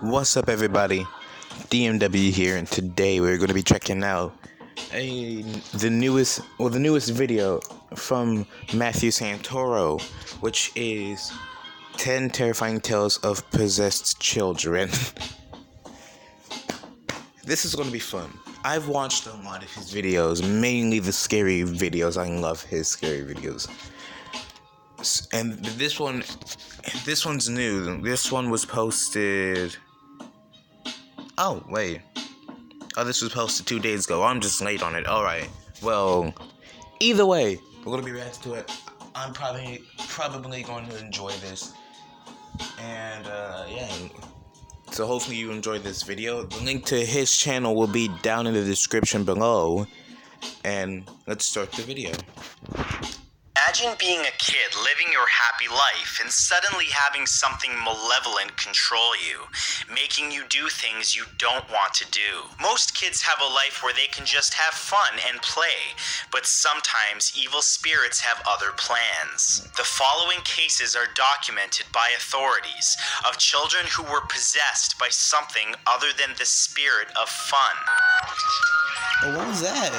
What's up, everybody? DMW here, and today we're going to be checking out the newest video from Matthew Santoro, which is 10 terrifying tales of possessed children. This is going to be fun. I've watched a lot of his videos, mainly the scary videos. I love his scary videos. And this one's new. This one was posted. Oh, wait. Oh, this was posted 2 days ago. I'm just late on it. Alright. Well, either way, we're gonna be reacting to it. I'm probably going to enjoy this. And, yeah. So hopefully you enjoyed this video. The link to his channel will be down in the description below. And let's start the video. Imagine being a kid living your happy life and suddenly having something malevolent control you, making you do things you don't want to do. Most kids have a life where they can just have fun and play, but sometimes evil spirits have other plans. The following cases are documented by authorities of children who were possessed by something other than the spirit of fun. Oh, what was that?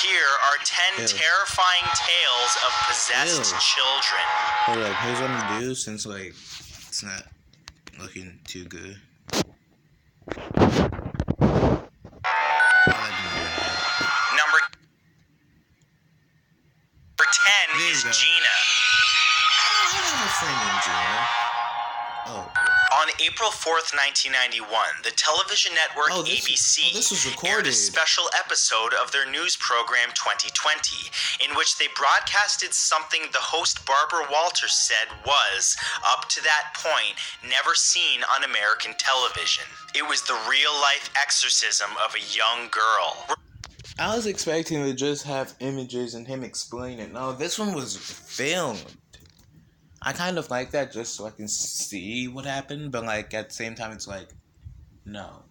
Here are 10 terrifying tales of possessed children. Hold up, here's what I'm gonna do since, it's not looking too good. Number 10 is Gina. I have a friend named Gina. Oh. On April 4th, 1991, the television network ABC aired a special episode of their news program 2020, in which they broadcasted something the host Barbara Walters said was, up to that point, never seen on American television. It was the real-life exorcism of a young girl. I was expecting to just have images and him explain it. No, this one was filmed. I kind of like that just so I can see what happened, but at the same time it's no,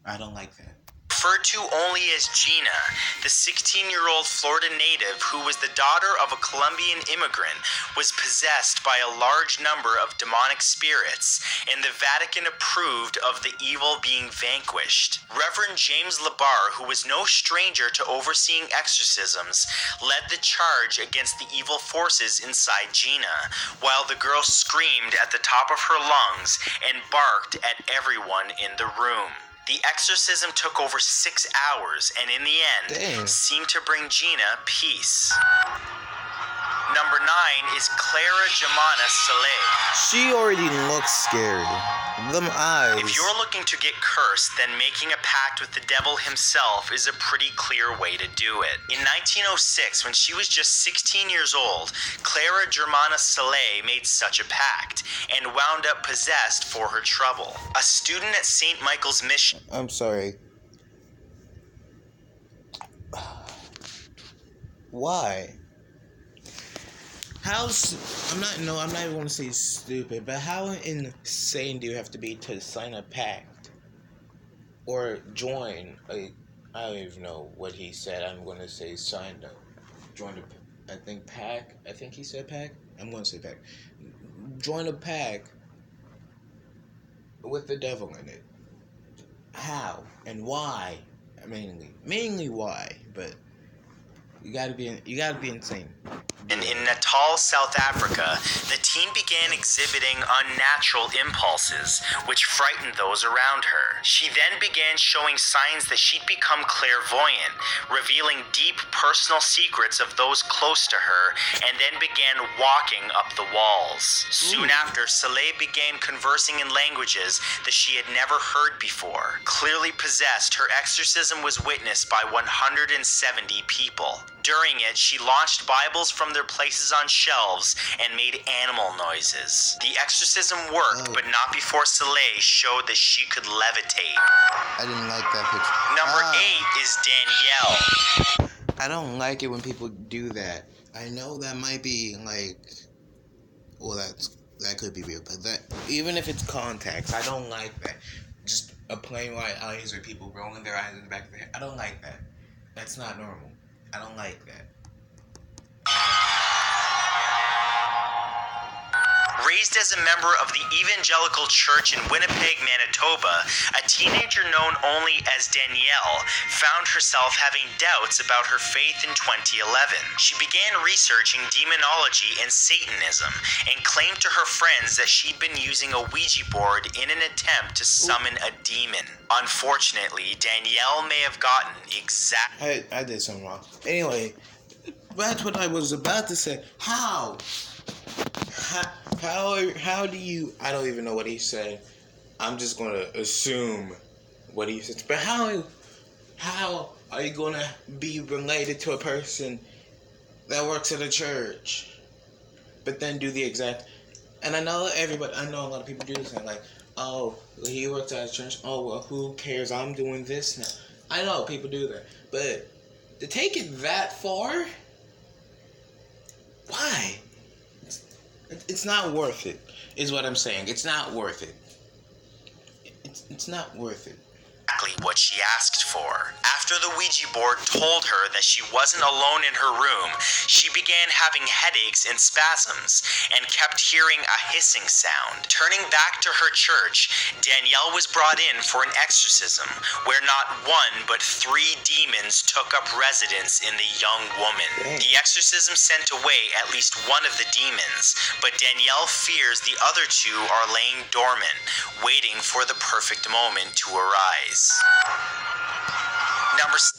I don't like that. Referred to only as Gina, the 16-year-old Florida native who was the daughter of a Colombian immigrant, was possessed by a large number of demonic spirits, and the Vatican approved of the evil being vanquished. Reverend James Labar, who was no stranger to overseeing exorcisms, led the charge against the evil forces inside Gina, while the girl screamed at the top of her lungs and barked at everyone in the room. The exorcism took over 6 hours and in the end seemed to bring Gina peace. Number 9 is Clara Jemana Saleh. She already looks scary. Them eyes. If you're looking to get cursed, then making a pact with the devil himself is a pretty clear way to do it. In 1906, when she was just 16 years old, Clara Jemana Saleh made such a pact and wound up possessed for her trouble. A student at St. Michael's Mission. I'm sorry. Why? I'm not even going to say stupid, but how insane do you have to be to sign a pact? Or join I don't even know what he said. I'm going to say sign up. Join I think he said pact? I'm going to say pact. Join a pact with the devil in it. How? And why? Mainly why, but you gotta be insane. And in Natal, South Africa, the teen began exhibiting unnatural impulses, which frightened those around her. She then began showing signs that she'd become clairvoyant, revealing deep personal secrets of those close to her, and then began walking up the walls. Soon after, Saleh began conversing in languages that she had never heard before. Clearly possessed, her exorcism was witnessed by 170 people. During it, she launched Bibles from their places on shelves and made animal noises. The exorcism worked, but not before Saleh showed that she could levitate. I didn't like that picture. Number 8 is Danielle. I don't like it when people do that. I know that might be that could be real, but that even if it's contacts, I don't like that. Just a plain white eyes or people rolling their eyes in the back of their head. I don't like that. That's not normal. I don't like that. Raised as a member of the Evangelical Church in Winnipeg, Manitoba, a teenager known only as Danielle found herself having doubts about her faith in 2011. She began researching demonology and Satanism and claimed to her friends that she'd been using a Ouija board in an attempt to summon a demon. Unfortunately, Danielle may have gotten I did something wrong. Anyway, that's what I was about to say. How do you... I don't even know what he said. I'm just going to assume what he said. But how are you going to be related to a person that works at a church, but then do the exact... And I know a lot of people do this thing, like, oh, he works at a church, oh, well, who cares, I'm doing this now. I know people do that, but to take it that far, why? It's not worth it, is what I'm saying. It's not worth it. It's not worth it. exactly what she asked for. After the Ouija board told her that she wasn't alone in her room, she began having headaches and spasms and kept hearing a hissing sound. Turning back to her church, Danielle was brought in for an exorcism where not one but 3 demons took up residence in the young woman. The exorcism sent away at least one of the demons, but Danielle fears the other 2 are laying dormant, waiting for the perfect moment to arise.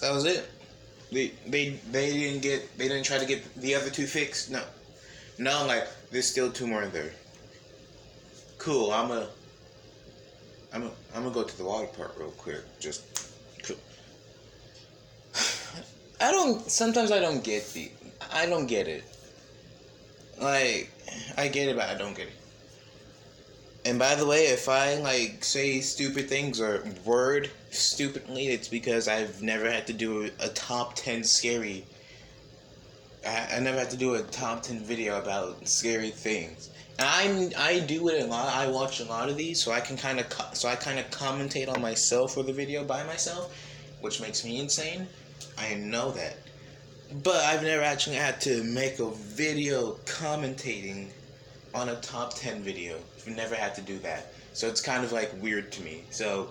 That was it. They didn't try to get the other 2 fixed. No, like there's still 2 more in there. Cool. I'm gonna go to the water park real quick. Just cool. Sometimes I don't get it. Like, I get it, but I don't get it. And by the way, if I say stupid things or word stupidly, it's because I've never had to do a top 10 scary. I never had to do a top 10 video about scary things. And I do it a lot. I watch a lot of these, so I kind of commentate on myself for the video by myself, which makes me insane. I know that, but I've never actually had to make a video commentating on a top 10 video. I've never had to do that. So it's kind of weird to me. So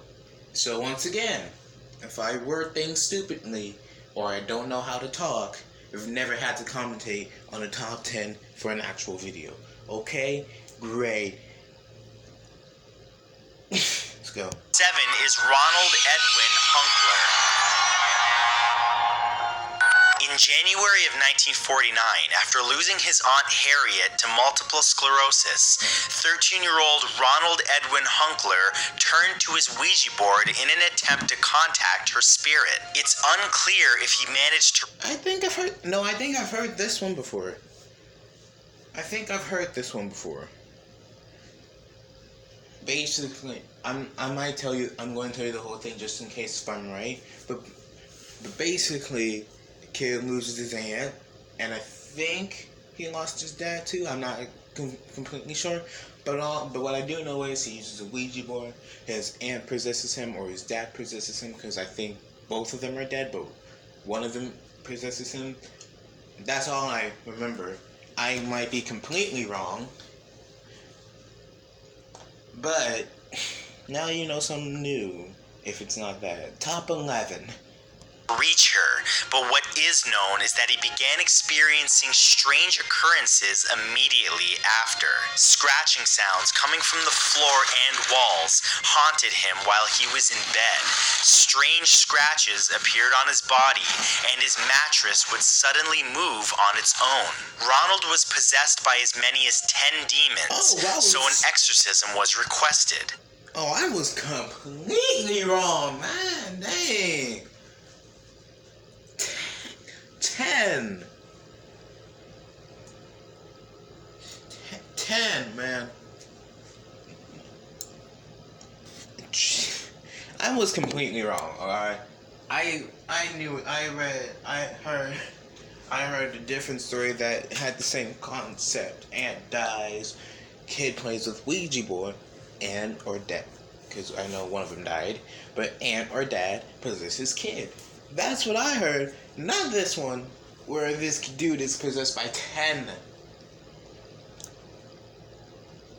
once again, if I word things stupidly or I don't know how to talk, I've never had to commentate on a top 10 for an actual video. Okay? Great. Let's go. 7 is Ronald Edwin Hunkler. In January of 1949, after losing his Aunt Harriet to multiple sclerosis, 13-year-old Ronald Edwin Hunkler turned to his Ouija board in an attempt to contact her spirit. It's unclear if he managed to... I think I've heard this one before. Basically, I'm going to tell you the whole thing just in case if I'm right. But basically, kid loses his aunt, and I think he lost his dad too. I'm not completely sure, but what I do know is he uses a Ouija board. His aunt possesses him, or his dad possesses him, because I think both of them are dead, but one of them possesses him. That's all I remember. I might be completely wrong, but now you know something new. If it's not that. Top 11. Reach her, but what is known is that he began experiencing strange occurrences immediately after. Scratching sounds coming from the floor and walls haunted him while he was in bed. Strange scratches appeared on his body, and his mattress would suddenly move on its own. Ronald was possessed by as many as 10 demons, so an exorcism was requested. Oh, I was completely wrong, man. Dang. 10, man. I was completely wrong. Alright, I heard a different story that had the same concept. Aunt dies, kid plays with Ouija board, and or dad, because I know one of them died, but aunt or dad possesses kid. That's what I heard. Not this one, where this dude is possessed by 10.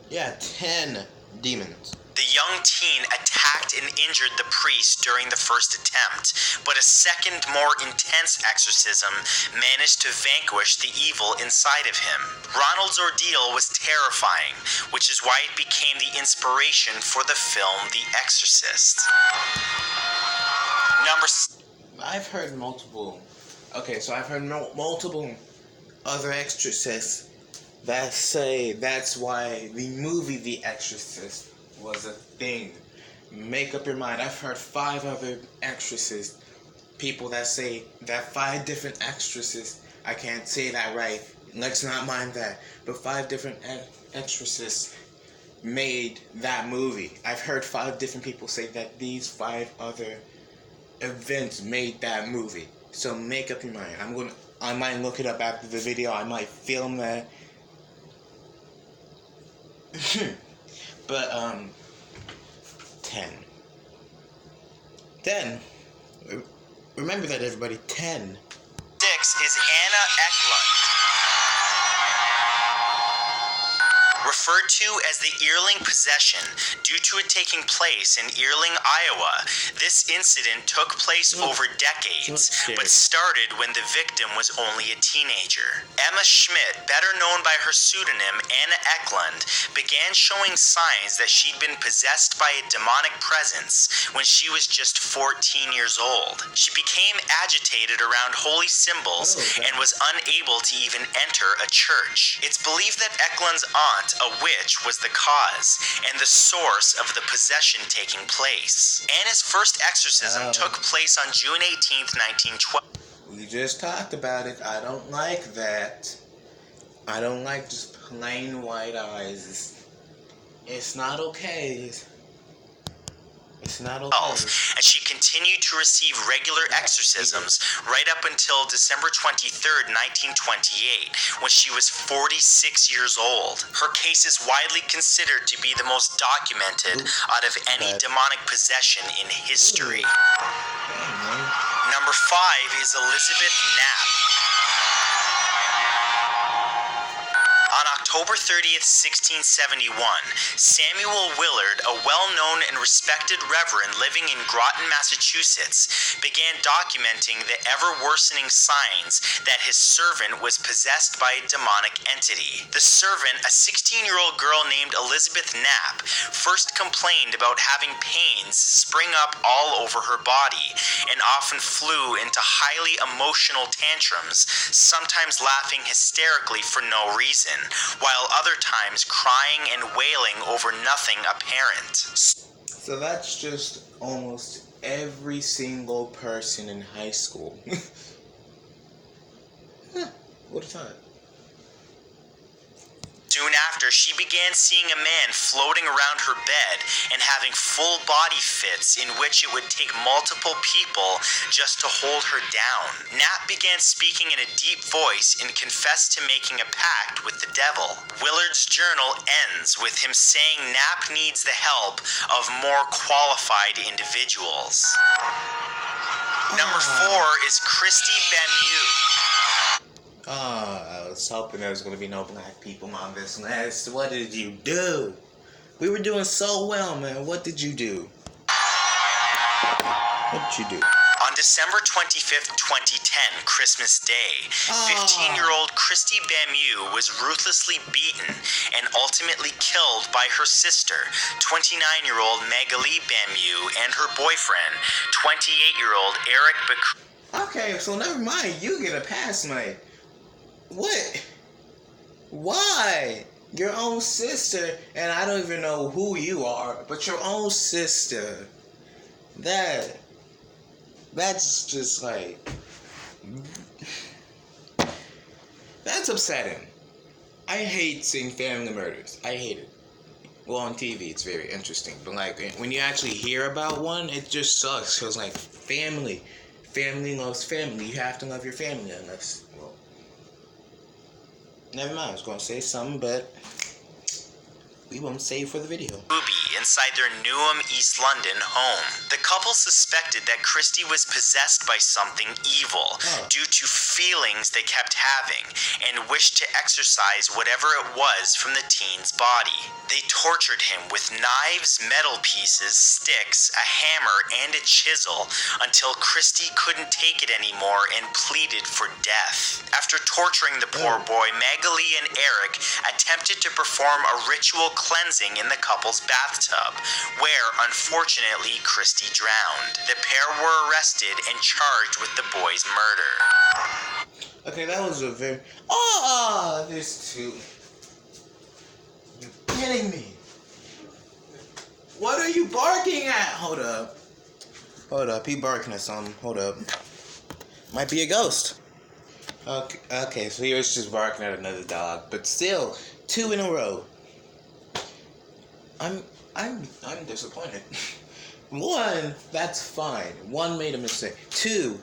Yeah, 10 demons. The young teen attacked and injured the priest during the first attempt, but a second, more intense exorcism managed to vanquish the evil inside of him. Ronald's ordeal was terrifying, which is why it became the inspiration for the film The Exorcist. I've heard multiple. Okay, so I've heard multiple other exorcists that say that's why the movie The Exorcist was a thing. Make up your mind. I've heard 5 other exorcists, people that say that 5 different exorcists, I can't say that right, let's not mind that, but 5 different exorcists made that movie. I've heard 5 different people say that these 5 other events made that movie. So make up your mind. I might look it up after the video. I might film that. But 10. Remember that, everybody. 10. 6 is Anna Eklund. Referred to as the Earling possession due to it taking place in Earling, Iowa. This incident took place over decades, but started when the victim was only a teenager. Emma Schmidt, better known by her pseudonym Anna Eklund, began showing signs that she'd been possessed by a demonic presence when she was just 14 years old. She became agitated around holy symbols and was unable to even enter a church. It's believed that Eklund's aunt, a witch, was the cause and the source of the possession taking place. Anna's first exorcism took place on June 18th, 1912. We just talked about it. I don't like that. I don't like just plain white eyes. It's not okay. It's not okay. And she continued to receive regular exorcisms right up until December 23rd, 1928, when she was 46 years old. Her case is widely considered to be the most documented out of any demonic possession in history. Number 5 is Elizabeth Knapp. On October 30th, 1671, Samuel Willard, a well-known and respected reverend living in Groton, Massachusetts, began documenting the ever-worsening signs that his servant was possessed by a demonic entity. The servant, a 16-year-old girl named Elizabeth Knapp, first complained about having pains spring up all over her body and often flew into highly emotional tantrums, sometimes laughing hysterically for no reason, while other times crying and wailing over nothing apparent. So that's just almost every single person in high school. What a time. Soon after, she began seeing a man floating around her bed and having full body fits in which it would take multiple people just to hold her down. Knapp began speaking in a deep voice and confessed to making a pact with the devil. Willard's journal ends with him saying Knapp needs the help of more qualified individuals. Number 4 is Christy Bemu. I was hoping there was going to be no black people on this list. What did you do? We were doing so well, man. What did you do? What did you do? On December 25th, 2010, Christmas Day, 15-year-old Christy Bemu was ruthlessly beaten and ultimately killed by her sister, 29-year-old Magali Bemu, and her boyfriend, 28-year-old Eric Baku. Okay, so never mind. You get a pass, mate. What? Why? Your own sister, and I don't even know who you are, but your own sister. That's just like... That's upsetting. I hate seeing family murders. I hate it. Well, on TV, it's very interesting. But, like, when you actually hear about one, it just sucks. Because, like, family loves family. You have to love your family unless... Well, never mind. I was going to say something, but we won't say it for the video. Booby. inside their Newham, East London home. The couple suspected that Christie was possessed by something evil due to feelings they kept having and wished to exorcise whatever it was from the teen's body. They tortured him with knives, metal pieces, sticks, a hammer, and a chisel until Christie couldn't take it anymore and pleaded for death. After torturing the poor boy, Magali and Eric attempted to perform a ritual cleansing in the couple's bathtub, where, unfortunately, Christie drowned. The pair were arrested and charged with the boy's murder. Okay, that was a very... there's two. You're kidding me. What are you barking at? Hold up. He barking at something. Hold up. Might be a ghost. Okay, so he was just barking at another dog, but still, 2 in a row. I'm disappointed. 1, that's fine. 1 made a mistake. 2,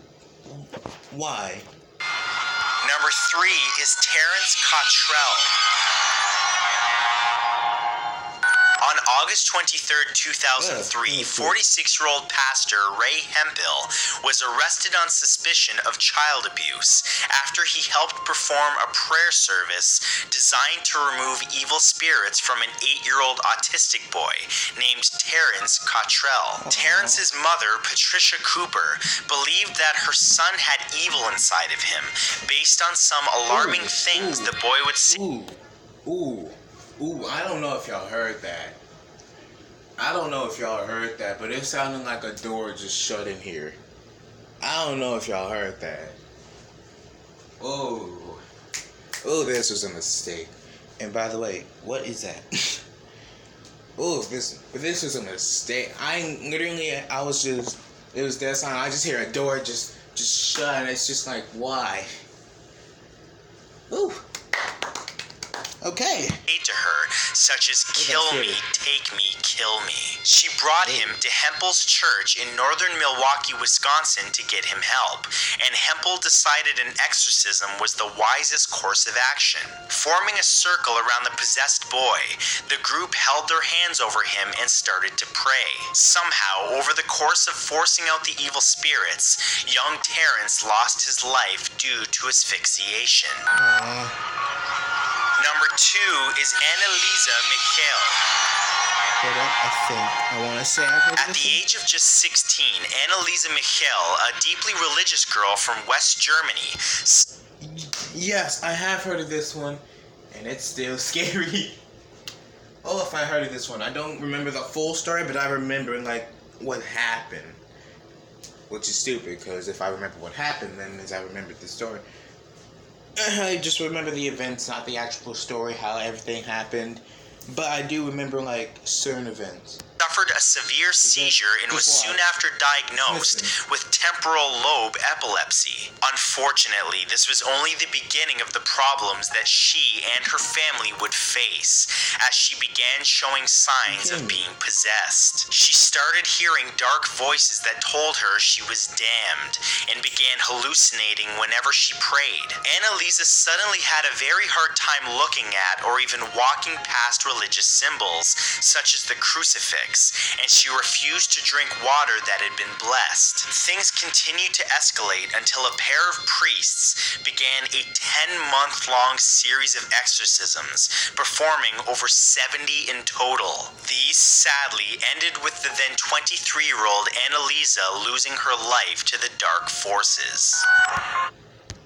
why? Number 3 is Terence Cottrell. On August 23, 2003, 46-year-old pastor Ray Hemphill was arrested on suspicion of child abuse after he helped perform a prayer service designed to remove evil spirits from an 8-year-old autistic boy named Terence Cottrell. Terence's mother, Patricia Cooper, believed that her son had evil inside of him based on some alarming things the boy would see. I don't know if y'all heard that. But it sounded like a door just shut in here. I don't know if y'all heard that. This was a mistake. And by the way, what is that? This was a mistake. It was dead silent. I just hear a door just shut, and it's just like, why? Okay. To her, such as kill me, take me, kill me. She brought him to Hempel's church in northern Milwaukee, Wisconsin to get him help, and Hempel decided an exorcism was the wisest course of action. Forming a circle around the possessed boy, the group held their hands over him and started to pray. Somehow, over the course of forcing out the evil spirits, young Terence lost his life due to asphyxiation. Number 2 is Annalisa Michael. At the age of just 16, Annalisa Michael, a deeply religious girl from West Germany. Yes, I have heard of this one, and it's still scary. If I heard of this one. I don't remember the full story, but I remember, what happened. Which is stupid, because if I remember what happened, then means I remembered the story. I just remember the events, not the actual story, how everything happened. But I do remember, certain events. Suffered a severe seizure and was soon after diagnosed with temporal lobe epilepsy. Unfortunately, this was only the beginning of the problems that she and her family would face as she began showing signs of being possessed. She started hearing dark voices that told her she was damned and began hallucinating whenever she prayed. Annalisa suddenly had a very hard time looking at or even walking past religious symbols such as the crucifix, and she refused to drink water that had been blessed. Things continued to escalate until a pair of priests began a 10-month-long series of exorcisms, performing over 70 in total. These sadly ended with the then 23-year-old Annalisa losing her life to the dark forces.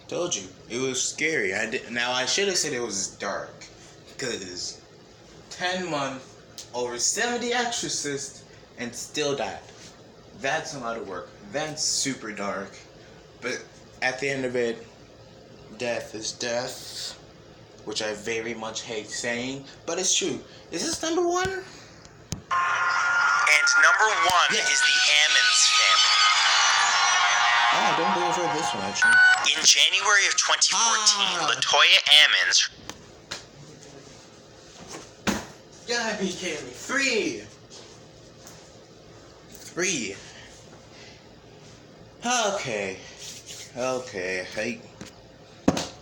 Told you, it was scary. Now I should have said it was dark, because 10 months, over 70 exorcists, and still died. That's a lot of work. That's super dark. But at the end of it, death is death, which I very much hate saying, but it's true. Is this number 1? And number 1 is the Ammons family. I don't believe I've heard this one, actually. In January of 2014, LaToya Ammons... God, be kidding me. 3. Okay.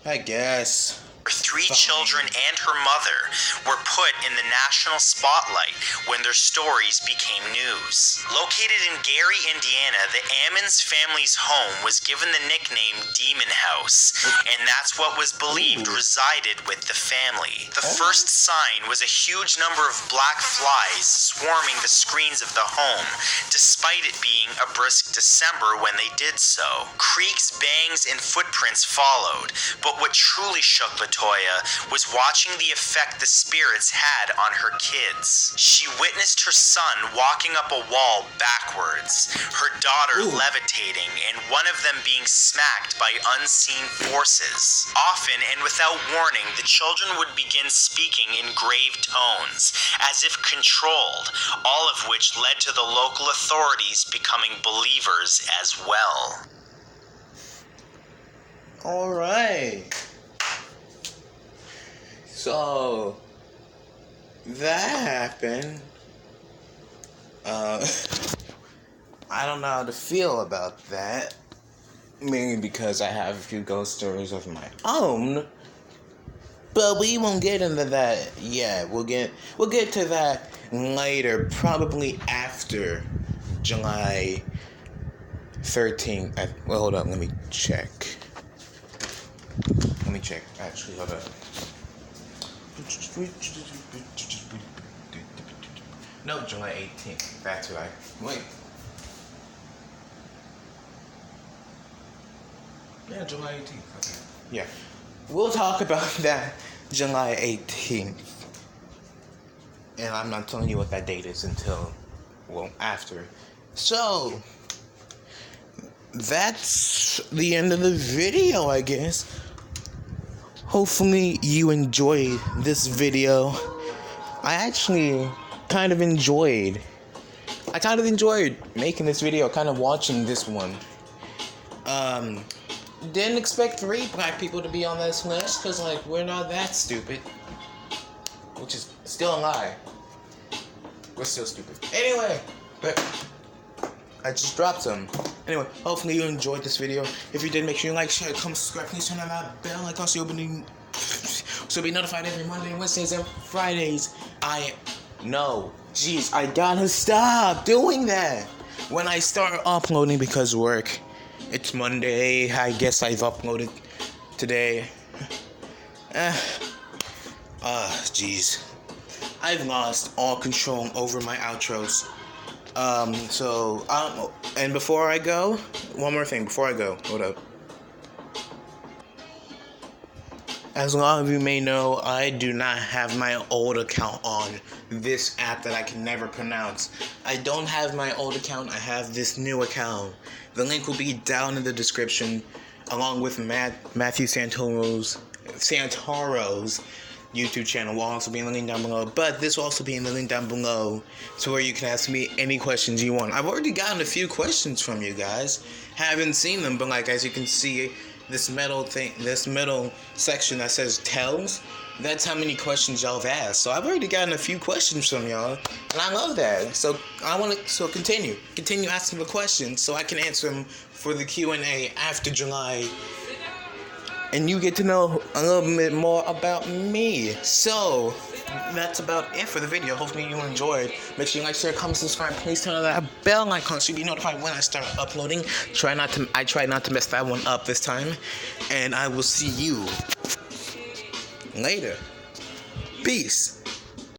I guess. For 3 three children and her mother were put in the national spotlight when their stories became news. Located in Gary, Indiana, the Ammons family's home was given the nickname Demon House, and that's what was believed resided with the family. The first sign was a huge number of black flies swarming the screens of the home, despite it being a brisk December when they did so. Creaks, bangs, and footprints followed, but what truly shook Latoya was watching the effect the spirits had on her kids. She witnessed her son walking up a wall backwards, her daughter levitating, and one of them being smacked by unseen forces. Often and without warning, the children would begin speaking in grave tones, as if controlled, all of which led to the local authorities becoming believers as well. Alright. So, that happened. I don't know how to feel about that. Mainly because I have a few ghost stories of my own. But we won't get into that yet. We'll get to that later, probably after July 13th. Well, hold up, let me check. Actually, hold up. No, July 18th. That's right. Wait. Yeah, July 18th. Okay. Yeah. We'll talk about that July 18th. And I'm not telling you what that date is until, well, after. So, that's the end of the video, I guess. Hopefully you enjoyed this video. I actually kind of enjoyed making this video, kind of watching this one. Didn't expect 3 black people to be on this list, because, like, we're not that stupid. Which is still a lie. We're still stupid. Anyway, but I just dropped some. Anyway, hopefully you enjoyed this video. If you did, make sure you like, share, comment, subscribe. Please turn on that bell icon so you'll be notified every Monday, Wednesdays, and Fridays. I gotta stop doing that when I start uploading because work. It's Monday. I guess I've uploaded today. Jeez. I've lost all control over my outros. And before I go, one more thing before I go. Hold up. As a lot of you may know, I do not have my old account on this app that I can never pronounce. I don't have my old account, I have this new account. The link will be down in the description, along with Matthew Santoro's YouTube channel will also be in the link down below. But this will also be in the link down below, to where you can ask me any questions you want. I've already gotten a few questions from you guys. Haven't seen them, but like as you can see, this middle section that says tells, that's how many questions y'all have asked. So I've already gotten a few questions from y'all, and I love that. So continue asking the questions so I can answer them for the Q&A after July, and you get to know a little bit more about me. So that's about it for the video. Hopefully you enjoyed. Make sure you like, share, comment, subscribe. Please turn on that bell icon so you'll be notified when I start uploading. I try not to mess that one up this time. And I will see you later. Peace.